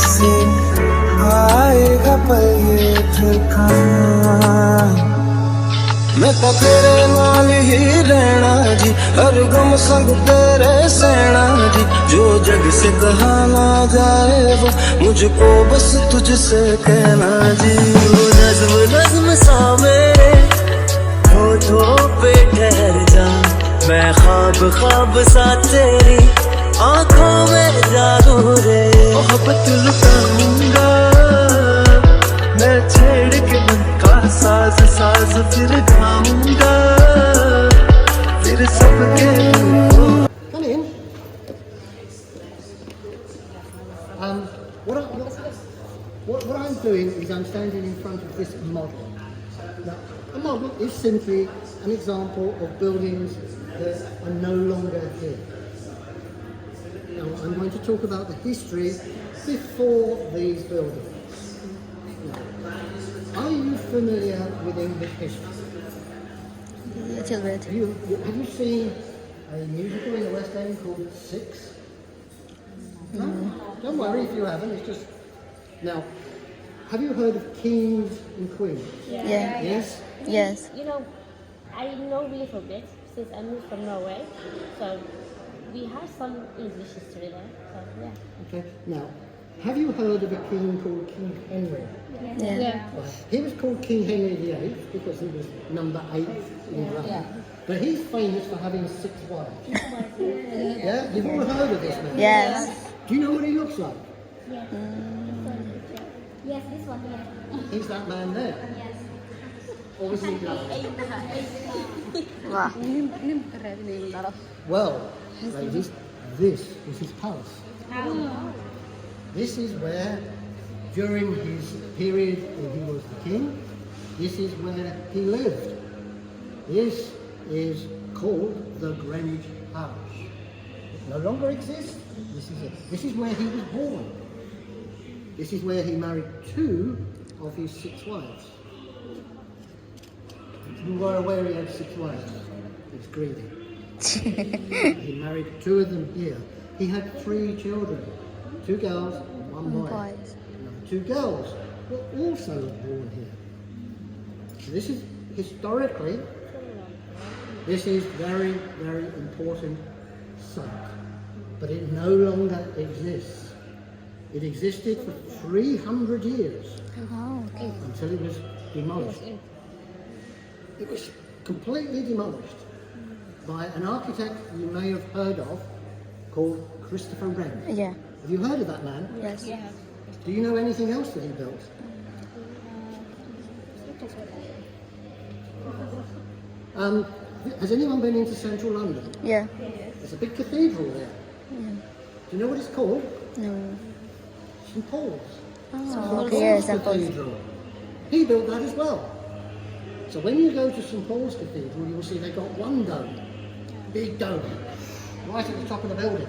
से आएगा पल ये ठिकाना मैं तो तेरे नाल ही रहना जी हर गम संग तेरे सहना जी जो जग से कहा ना जाए वो मुझको बस तुझसे कहना जी वो नज़्म नज़्म सा मेरे होठों पे ठहर जा मैं ख्वाब ख्वाब सा तेरी आंखों में जागू रे मोहब्बत लुटाऊंगा मैं छेड़ के मन का साज साज फिर गाऊंगा फिर सबके Come in. What I'm doing is I'm standing in front of this model. Now, a model is simply an example of buildings that are no longer here. Now, I'm going to talk about the history before these buildings. Now, are you familiar with English history? A little bit. Have you seen a musical in the West End called Six? No? Don't worry if you haven't, it's just... Now, have you heard of kings and queens? Yeah. Yes? Yes. You know, I know a little bit since I moved from Norway, so we have some English history there. So yeah. Okay. Now, have you heard of a king called King Henry? Yeah. Right. He was called King Henry VIII because he was number 8 in rank. But he's famous for having 6 wives. Yeah? You've all heard of this man? Yes. Do you know what he looks like? Yes, this one, yeah. He's that man there. Yes. Or was he lovely? Wow. Well, ladies, this is his palace. This is where, during his period when he was the king, this is where he lived. This is called the Greenwich House. It no longer exists. This is it. This is where he was born. This is where he married 2 of his 6 wives. You were aware he had 6 wives. He's greedy. He married 2 of them here. He had 3 children, 2 girls and 1 boy. Boys. Another 2 girls were also born here. So this is historically, this is very, very important site, but it no longer exists. It existed for 300 years Oh, okay. until it was demolished. It was completely demolished by an architect you may have heard of called Christopher Wren. Yeah. Have you heard of that man? Yes. Do you know anything else that he built? Has anyone been into central London? Yeah. There's a big cathedral there. Yeah. Do you know what it's called? No. St Paul's. Oh, okay. Yes, I thought. Cathedral. He built that as well. So when you go to St Paul's Cathedral, you will see they've got one dome, big dome, right at the top of the building.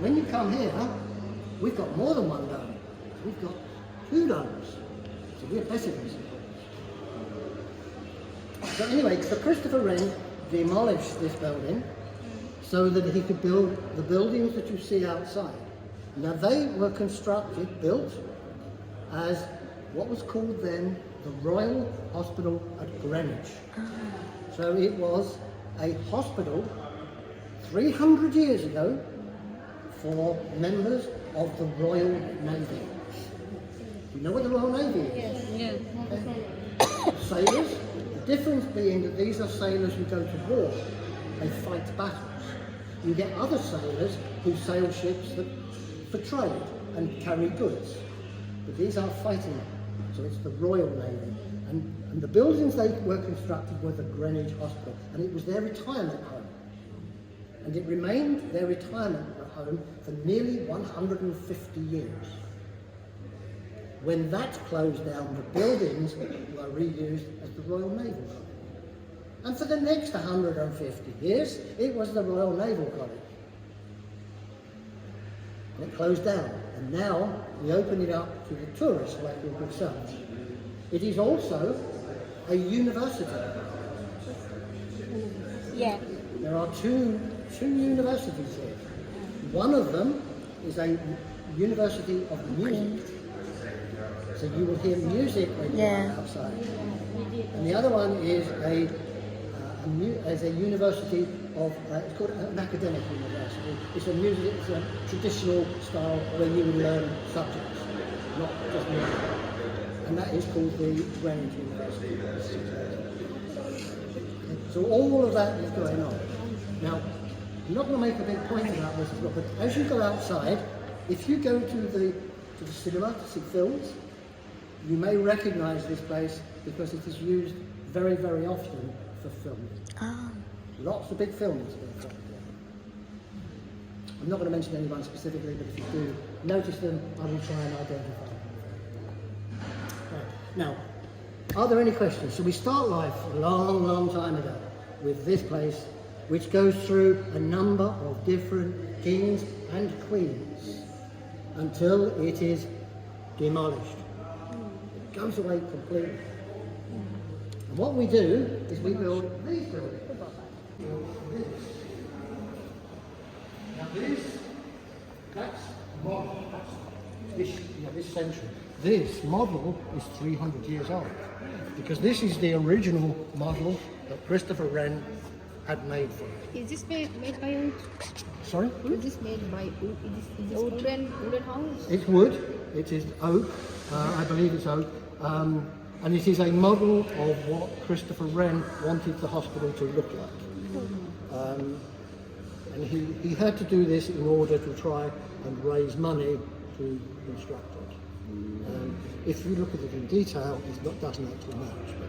When you come here, we've got more than one dome. We've got 2 domes. So we're better than St Paul's. So anyway, so Christopher Wren demolished this building so that he could build the buildings that you see outside. Now they were built as what was called then the Royal Hospital at Greenwich. So it was a hospital 300 years ago for members of the Royal Navy. Do you know what the Royal Navy is? Yes. Okay. Sailors. The difference being that these are sailors who go to war. They fight battles. You get other sailors who sail ships for trade and carry goods. But these are fighting. So it's the Royal Navy. And the buildings they were constructed were the Greenwich Hospital. And it was their retirement home. And it remained their retirement home for nearly 150 years. When that closed down, the buildings were reused as the Royal Naval College. And for the next 150 years, it was the Royal Naval College. And it closed down. And now we open it up to the tourists like your good selves. It is also a university. Yeah. There are two universities here. One of them is a University of Music. So you will hear music when you are outside. And the other one is a university of, it's called an academic university. It's a traditional style where you will learn subjects, not just music. And that is called the Greenwich University. So all of that is going on. Now, I'm not going to make a big point about this as well, but as you go outside, if you go to the cinema to see films, you may recognise this place because it is used very, very often for filming. Oh. Lots of big films being filmed there. I'm not going to mention anyone specifically, but if you do notice them, I will try and identify them. Right. Now, are there any questions? So we start life a long, long time ago with this place, which goes through a number of different kings and queens until it is demolished. It goes away completely. And what we do is we build these buildings. Now that's model, this century. This model is 300 years old because this is the original model that Christopher Wren had made for it. Is this made by wood? Sorry? Is this made by wood? Is this wooden house? It's wood, it is oak, I believe it's oak, and it is a model of what Christopher Wren wanted the hospital to look like. And he had to do this in order to try and raise money to construct it. If you look at it in detail, it doesn't actually match, but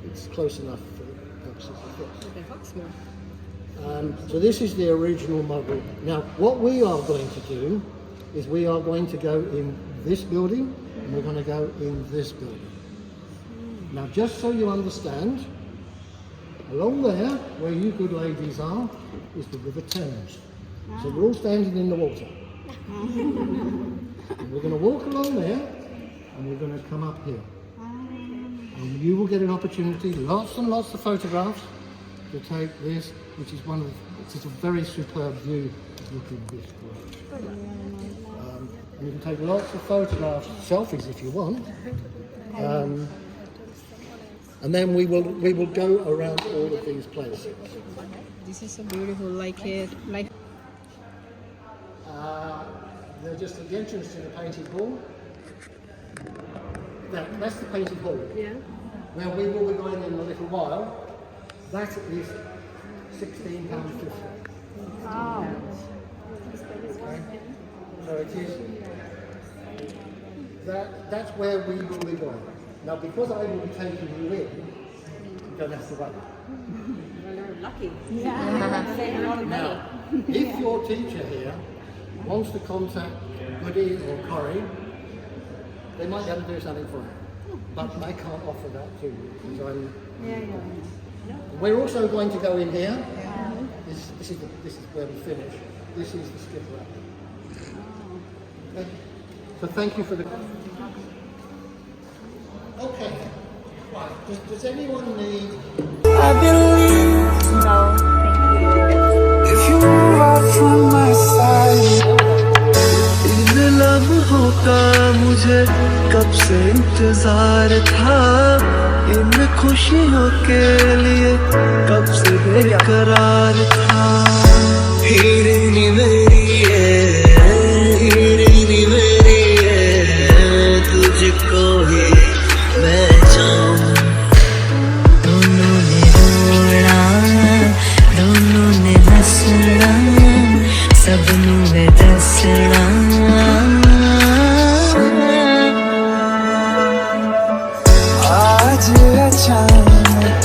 it's close enough for the purposes of this. So this is the original model. Now, what we are going to do is we are going to go in this building and we're going to go in this building. Now, just so you understand, along there, where you good ladies are, is the River Thames. So we're all standing in the water. And we're going to walk along there and we're going to come up here. And you will get an opportunity, lots and lots of photographs, to take this, which is a very superb view of looking at this place. And you can take lots of photographs, selfies if you want. And then we will go around all of these places. This is so beautiful, like it. They're just at the entrance to the painted hall. That's the painted hall. Yeah. Where we will be going in a little while. That is £16.50. Wow. Okay. So it is. That's where we will be going. Now, because I will be taking you in, you don't have to worry. Well, you're lucky. Yeah. Save a lot of money. Now, if your teacher here wants to contact Woody or Corey, they might be able to do something for you. But I can't offer that to you because I'm. We're also going to go in here. This is where we finish. This is the skip rack. Okay. So thank you for the. Okay. Right. Does anyone need? I believe No, thank you. if you move out from my side, इन लम्हों का मुझे कब से इंतजार था, इन खुशियों के लिए कब से बेकरार था। हीरे मेरी है, तुझको ही मैं चाहूं। दोनों ने रोना, दोनों ने हंसना, सबनू है दसना। आज अचानक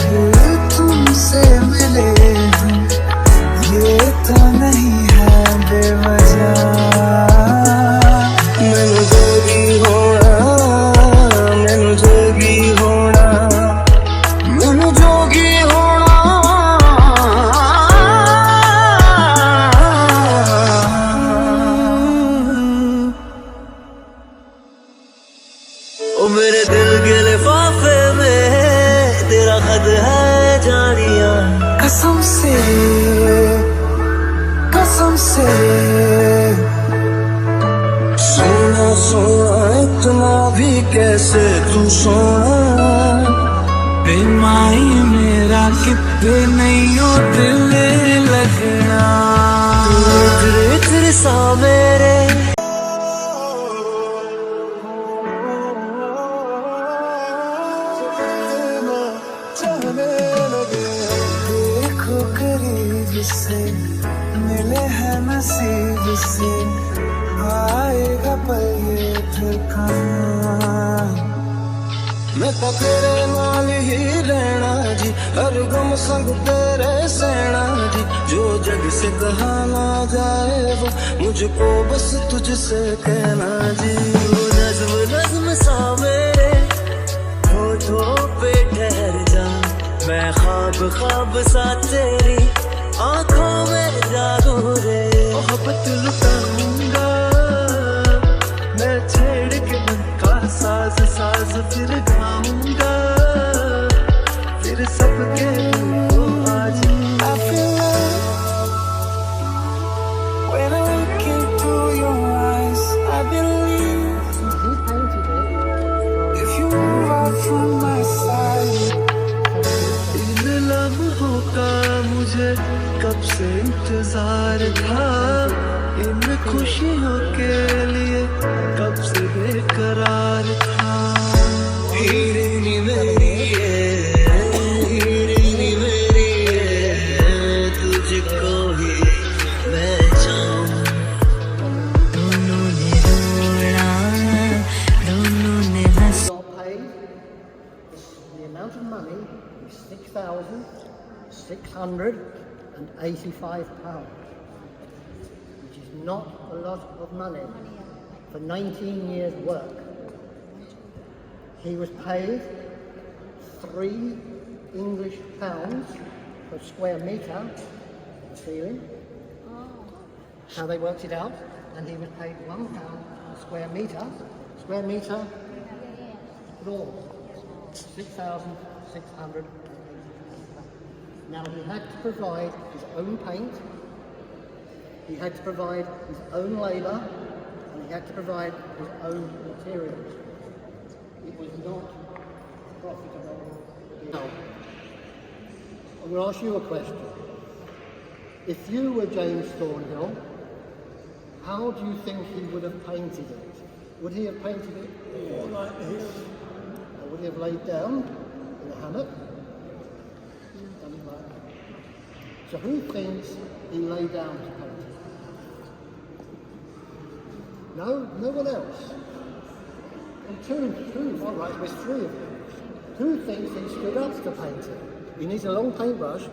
तुमसे मिले हूँ, ये तो नहीं है बेवजह। मैनू जोगी होना, मैनू जोगी होना, मैनू जोगी होना। ओ मेरे दिल के लिफाफे में तेरा खत है जानिया। कसम से सोना इतना भी कैसे तू सोना बेमाई मेरा कितने नहीं हो दिल लगना तेरे सा मेरे देखो करीब से मिले हैं नसीब से आएगा पल ये फिर कहाँ मैं तो तेरे नाल ही रहना जी हर गम संग तेरे सहना जी जो जग से कहा ना जाए वो मुझको बस तुझसे कहना जी नज्म नज्म सा मेरे होठों पे ठहर जा मैं ख्वाब ख्वाब सा तेरी आंखों में जागो रे मोहब्बत लुटाऊंगा मैं छेड़ के मन का साज साज फिर गाऊंगा फिर सबके दिल को आज I feel love when I look into your eyes I believe He painted it if you move out from my side इन लम्हों का मुझे कब से इंतजार था इन खुशियों के लिए कब से बेकरार था हीरे नी मेरी हीरे मेरी तुझको ही मैं चाहूं दोनों ने रोना दोनों ने हंस got paid. The amount of money is £6,685, which is not a lot of money for 19 years' work. He was paid £3 English per square metre ceiling. How they worked it out, and he was paid £1 per square metre. Square metre, floor, 6,600. Now he had to provide his own paint, he had to provide his own labour, and he had to provide his own materials. It was not profitable. Now, I'm going to ask you a question. If you were James Thornhill, how do you think he would have painted it? Would he have painted it more like this? Or would he have laid down in a hammock? Done it like that. So who thinks he lay down to paint it? No? No one else? And two, all right, there's three of you. Who thinks he stood up to paint it? He needs a long paintbrush.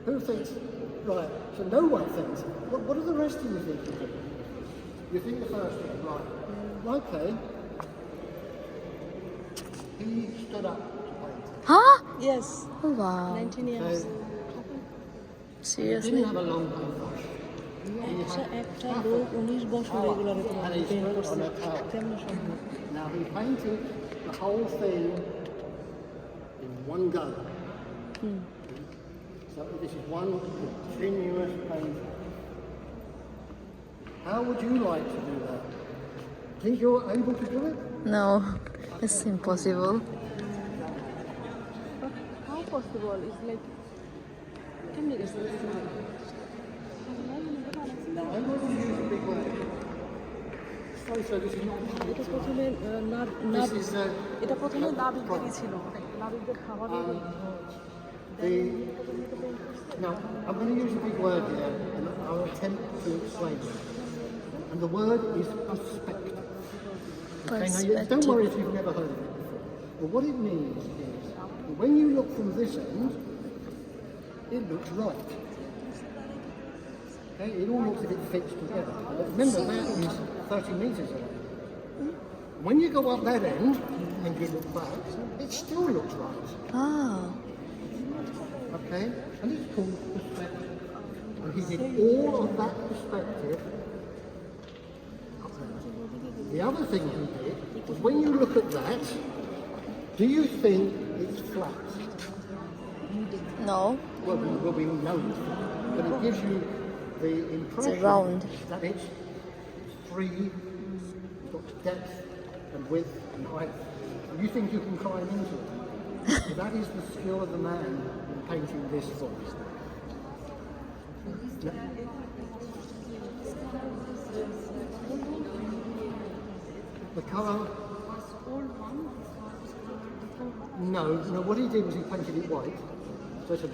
Who thinks, right, so no one thinks. What do the rest of you think you do? You think the first one, right. Okay. He stood up to paint it. Huh? Yes. Oh, wow. 19 years. So, he Seriously? didn't have a long paintbrush. একটা লোক 19 বছর regular And he stood on a towel. কেমন সম্ভব Now he painted the whole thing in one go. So this is one continuous painting. How would you like to do that? Think you're able to do it? No, it's impossible. how possible is like কেমনে গেছে Now I'm going to use a big word. So this is not এটা প্রথমে This is এটা প্রথমে নাবিকদেরই ছিল নাবিকদের খাবারের the. Now I'm going to use a big word here, and I'll attempt to explain it. And the word is perspective. Okay, now don't worry if you've never heard of it before. But what it means is, when you look from this end, it looks right. Okay, it all looks a bit fixed together. But remember, that is 30 metres away. When you go up that end and you look back, it still looks right. Ah, Okay, and it's called perspective. And he did all of that perspective. The other thing he did was when you look at that, do you think it's flat? no. Well, we know it's flat, but it gives you the impression round. that it's three, you've got depth and width and height. You think you can climb into it. But that is the skill of the man in painting this forest. The colour. No, what he did was he painted it white. So it's a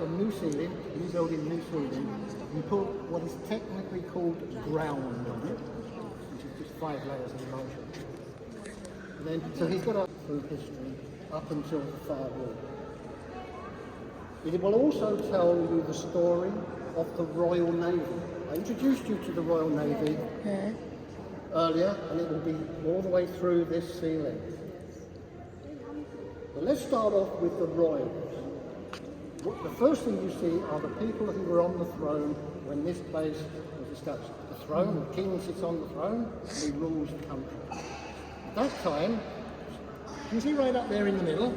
new ceiling, a new building, new ceiling. You put what is technically called ground on it, which is just 5 layers of emulsion. And then, so he's got up through history up until the far wall. It will also tell you the story of the Royal Navy. I introduced you to the Royal Navy earlier, and it will be all the way through this ceiling. But let's start off with the royals. The first thing you see are the people who were on the throne when this place was established. The throne, the king sits on the throne, and he rules the country. At that time, you see right up there in the middle?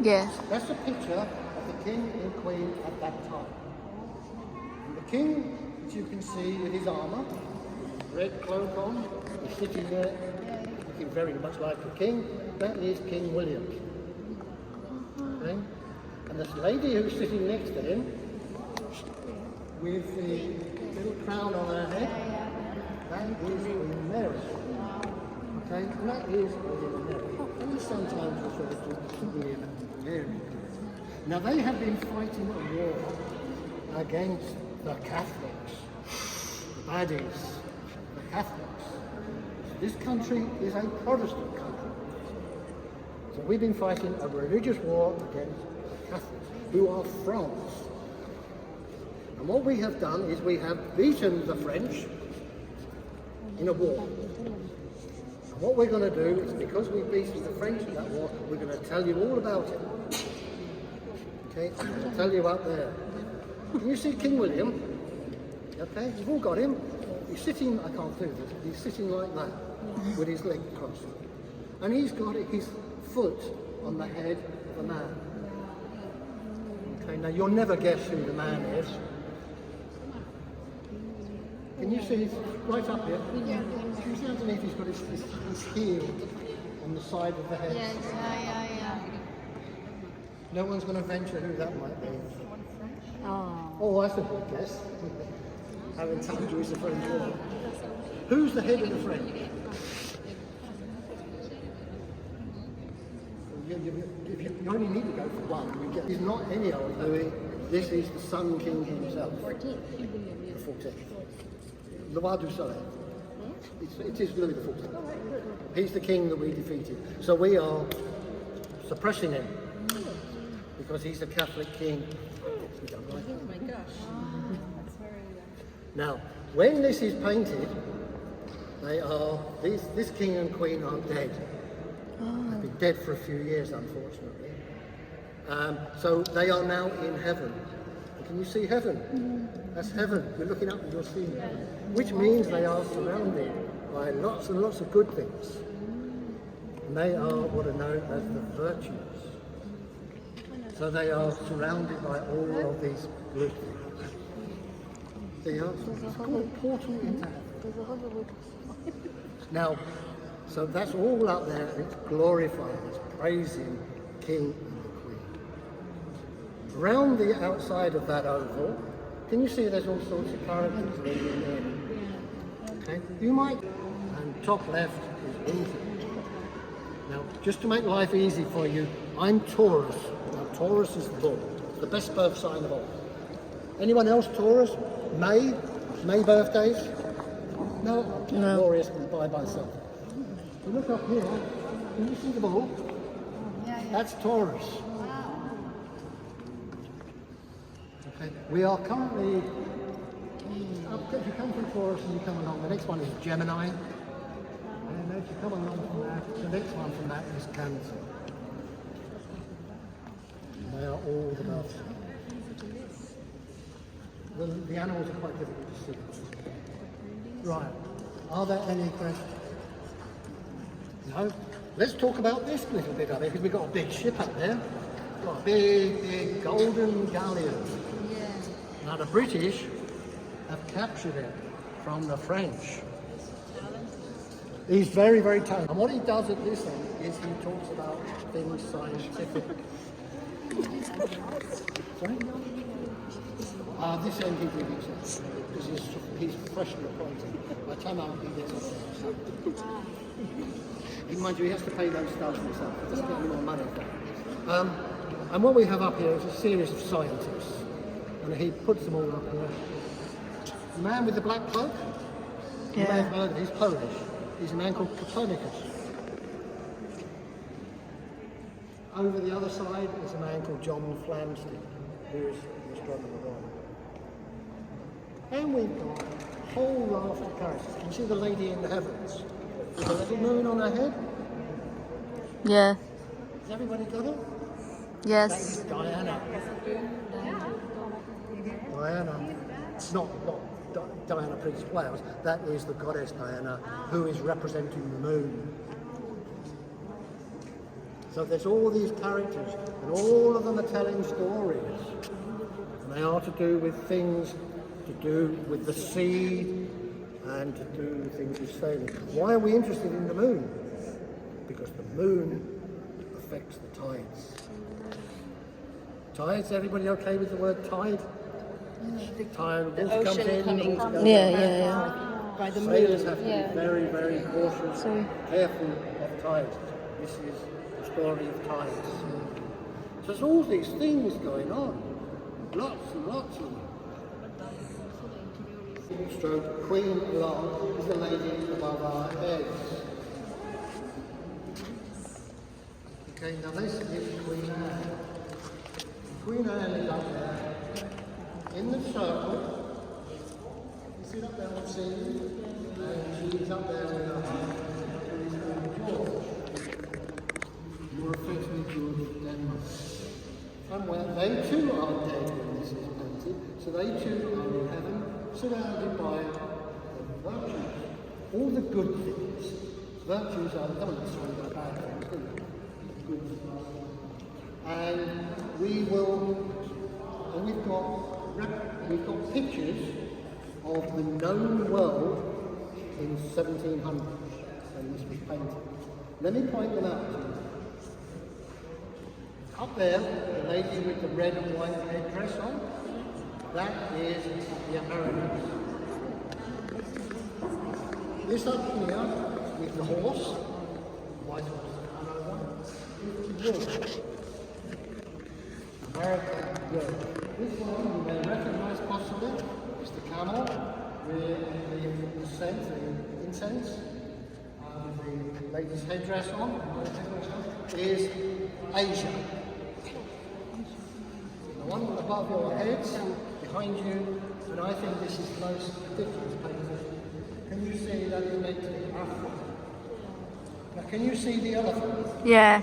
Yes. That's a picture of the king and queen at that time. And the king, which you can see with his armour, red cloak on, is sitting there, looking very much like a king. That is King William. Okay? And this lady who's sitting next to him, with the little crown on her head, that is Queen Mary. Okay, and that is William and Mary. And we sometimes refer to William and Mary. Now they have been fighting a war against the Catholics, the baddies, the Catholics. This country is a Protestant country. So we've been fighting a religious war against Catholics, who are France. And what we have done is we have beaten the French in a war. And what we're going to do is, because we've beaten the French in that war, we're going to tell you all about it. Okay, I'm going to tell you up there. Can you see King William? Okay, you've all got him. He's sitting, I can't do this, he's sitting like that, with his leg crossed. And he's got his foot on the head of a man. Okay, now you'll never guess who the man is. Can you see? He's right up here. Can you see underneath? He's got his heel on the side of the head. Yeah. No one's going to venture who that might be. Oh. Oh, that's a good guess. Having told you it's a French war. Who's the head of the French? You only need to go for one. He's not any old Louis. This is the Sun King himself. The 14th. Le Roi du Soleil. It is Louis the 14th. He's the king that we defeated. So we are suppressing him because he's a Catholic king. We don't like him. Oh my gosh. That's very... Now, when this is painted, they are this king and queen are dead. They've been dead for a few years, unfortunately. So they are now in heaven. Can you see heaven? That's heaven. You're looking up and you're seeing heaven. Which means they are surrounded by lots and lots of good things. And they are what are known as the virtues. So they are surrounded by all of these good things. They are. It's called a portal into heaven. Now, so that's all up there, and it's glorifying, it's praising King and the Queen. Around the outside of that oval, can you see there's all sorts of characters living there? Okay, you might, and top left is winter. Now, just to make life easy for you, I'm Taurus. Now, Taurus is the bull, the best birth sign of all. Anyone else Taurus? May birthdays? No? Glorious by myself. You look up here, can you see the bull? That's Taurus. Okay, we are currently, if you come from Taurus and you come along, the next one is Gemini. And if you come along from that, the next one from that is Cancer. They are all the birth signs. The animals are quite difficult to see. Right, are there any questions? No? Let's talk about this little bit up there, because we've got a big ship up there. We've got a big golden galleon. Yeah. Now the British have captured it from the French. He's very, very talented. And what he does at this end is he talks about things scientific. Sorry? This end he did himself, because he's professionally appointed. By the time he gets up there. Mind you, he has to pay those staff himself. He doesn't get any more money for that. And what we have up here is a series of scientists. And he puts them all up here. The man with the black cloak, you may have heard, he's Polish. He's a man called Copernicus. Over the other side is a man called John Flamsteed, who is the astronomer. And we've got a whole raft of characters. Can you see the lady in the heavens? With a little moon on her head? Yeah. Has everybody got it? Yes. That is Diana. Diana. Not Diana, Princess of Wales. That is the goddess Diana, who is representing the moon. So there's all these characters, and all of them are telling stories. And they are to do with things to do with the sea and to do with things with sailing. Why are we interested in the moon? Because the moon affects the tides. Tides, everybody okay with the word tide? Tide, the water comes in, and water goes out. By the Sailors moon. have to be very, very cautious, careful of tides. This is the story of tides. So there's all these things going on. Lots and lots of them. Stroke Queen Long is the lady above our heads. Okay, now this is Queen Anne. Queen Anne is up there in the circle. You see up there on the scene? And she's up there with her husband, who is called George. More affectionately, George of Denmark. And when they too are dead when this is painted, so they too are in heaven, surrounded by virtues. All the good things. Virtues are not necessarily the bad things, do they? Good things. And we've got pictures of the known world in 1700 when this was painted. Let me point them out to you. Up there, the lady with the red and white headdress on, that is the Americans. This up here with the horse, white horse, is Europe. American Europe. This one you may recognise possibly is the camel with the incense, the lady's headdress on, is Asia. The one above your heads, behind you, and I think this is the most ridiculous painting. Can you see that is meant to be Africa? Now can you see the elephant? Yeah.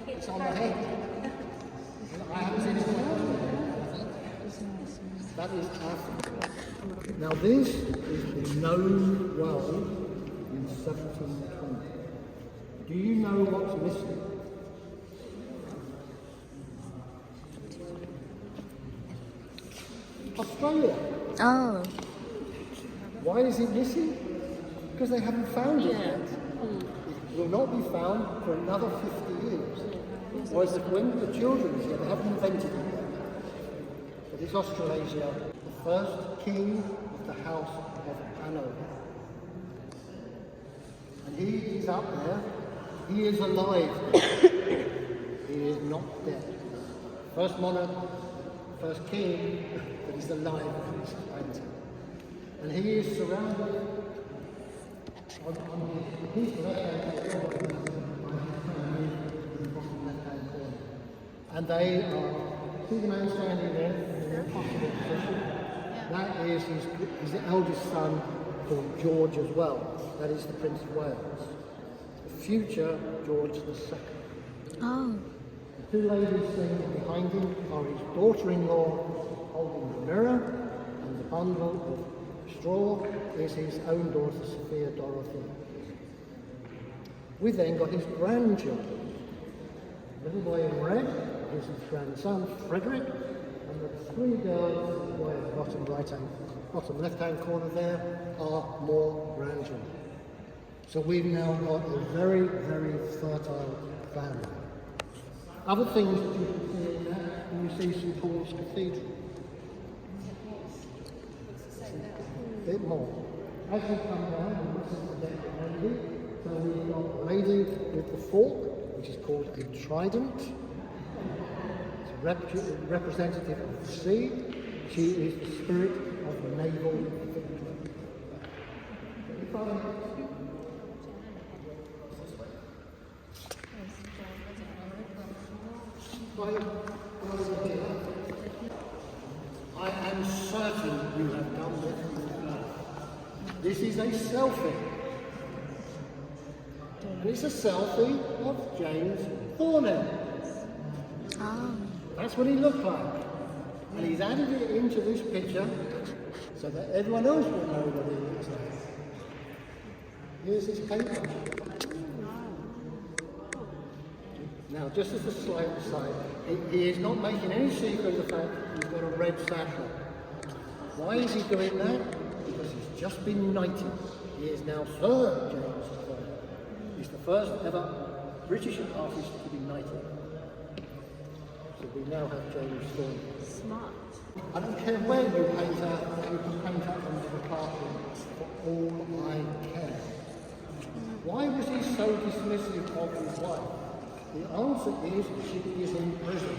It's on the head. I haven't seen it on the head. That is Africa. Now this is the known world in 1720. Do you know what's missing? Australia. Oh. Why is it missing? Because they haven't found it yet. It will not be found for another 50 years. Whereas when the children is here, they haven't invented it yet. But it's Australasia, the first king of the House of Hanover. And he is up there. He is alive. He is not dead. First monarch, first king that is alive in this painting. And he is surrounded on his left-hand corner. And they are, see the man standing there in an impossible position? That is his eldest son called George as well. That is the Prince of Wales. The future George II. Oh. The two ladies sitting behind him are his daughter-in-law holding the mirror, and the bundle of straw is his own daughter, Sophia Dorothy. We've then got his grandchildren. Little boy in red is his grandson, Frederick, and the three girls, boy at the bottom left-hand corner there, are more grandchildren. So we've now got a very, very fertile family. Other things that you can see in there, when you see St Paul's Cathedral. A bit more. As we come down, and this is the deck of lady. So we've got a lady with the fork, which is called a trident. It's representative of the sea. She is the spirit of naval victory. I am certain you have done this. This is a selfie. And it's a selfie of James Thornhill. Oh. That's what he looked like. And he's added it into this picture so that everyone else will know what he looks like. Here's his paper. Now, just as a slight aside, he is not making any secret of the fact that he's got a red satchel. Why is he doing that? Because he's just been knighted. He is now Sir James Thornhill. He's the first ever British artist to be knighted. So we now have James Thornhill. Smart. I don't care where you paint out, you can paint out under the carpet for all I care. Why was he so dismissive of his wife? The answer is she is in prison.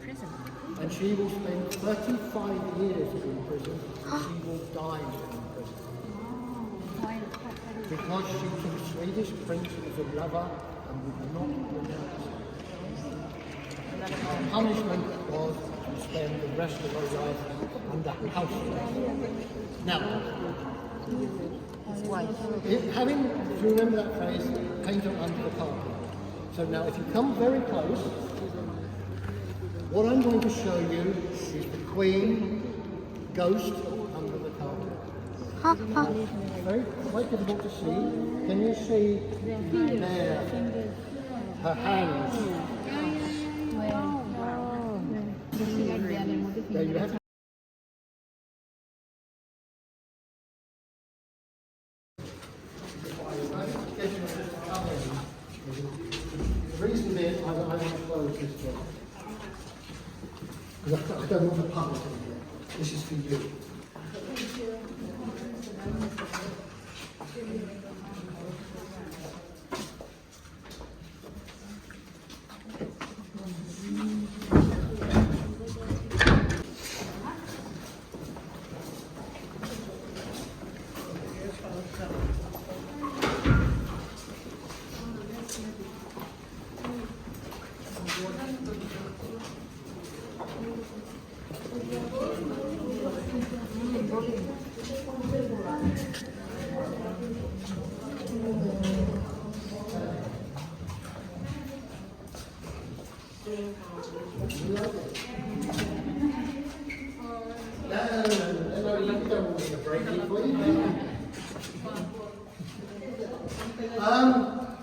Prison. And she will spend 35 years in prison. She will die in prison. Why? Because she took a Swedish prince as a lover and would not renounce him. Her punishment was to spend the rest of her life under house arrest. Now, having, if you remember that phrase, paint her under the carpet. So now if you come very close, what I'm going to show you is the Queen ghost under the carpet. Very quite difficult to see. Can you see there her hands? There you have. The reason being, I want to close this door. Because I don't want the public in here. This is for you.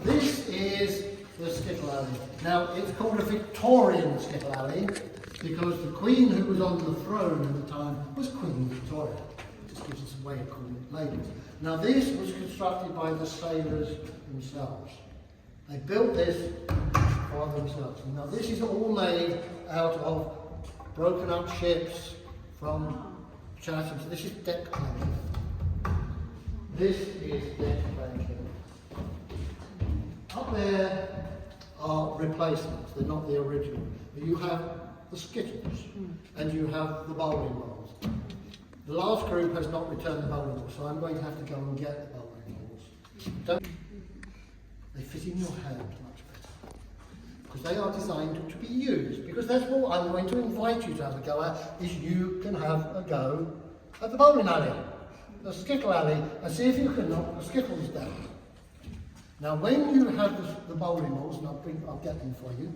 This is the Skittle Alley. Now, it's called a Victorian Skittle Alley because the Queen who was on the throne at the time was Queen Victoria. Just gives us a way of calling it labels. Now, this was constructed by the sailors themselves. They built this for themselves. Now, this is all made out of broken up ships from Chatham. So this is deck planking. This is deck planking. Up there are replacements, they're not the original. You have the skittles and you have the bowling balls. The last group has not returned the bowling balls, so I'm going to have to go and get the bowling balls. They fit in your hand much better. Because they are designed to be used. Because that's what I'm going to invite you to have a go at, is you can have a go at the bowling alley, the skittle alley, and see if you can knock the skittles down. Now, when you have the bowling balls, and I'll get them for you,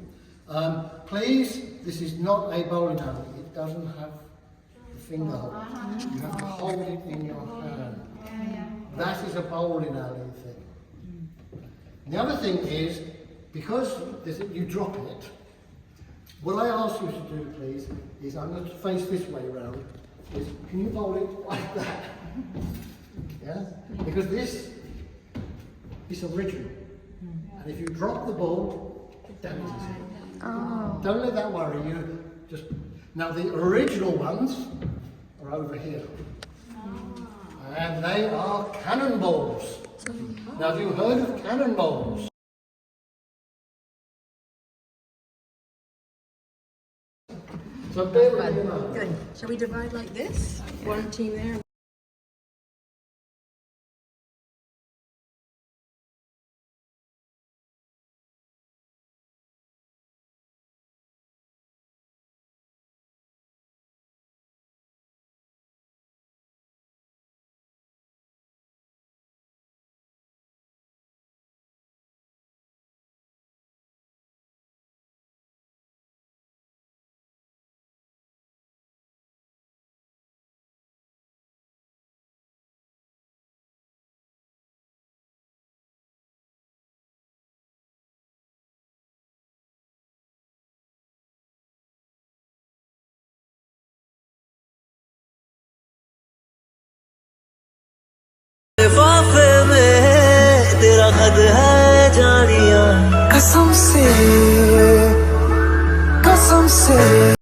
please, this is not a bowling alley. It doesn't have the finger hold. You have to hold it in your hand. That is a bowling alley thing. The other thing is, because you drop it, what I ask you to do, please, is I'm going to face this way around, is can you bowl it like that? Yeah? Because this It's original. And if you drop the ball, it damages it. Oh. Don't let that worry you. Just now the original ones are over here. And they are cannonballs. Now have you heard of cannonballs? So bear with me a moment. Good. Shall we divide like this? One team there. लिफाफे में तेरा खत है जानिया कसम से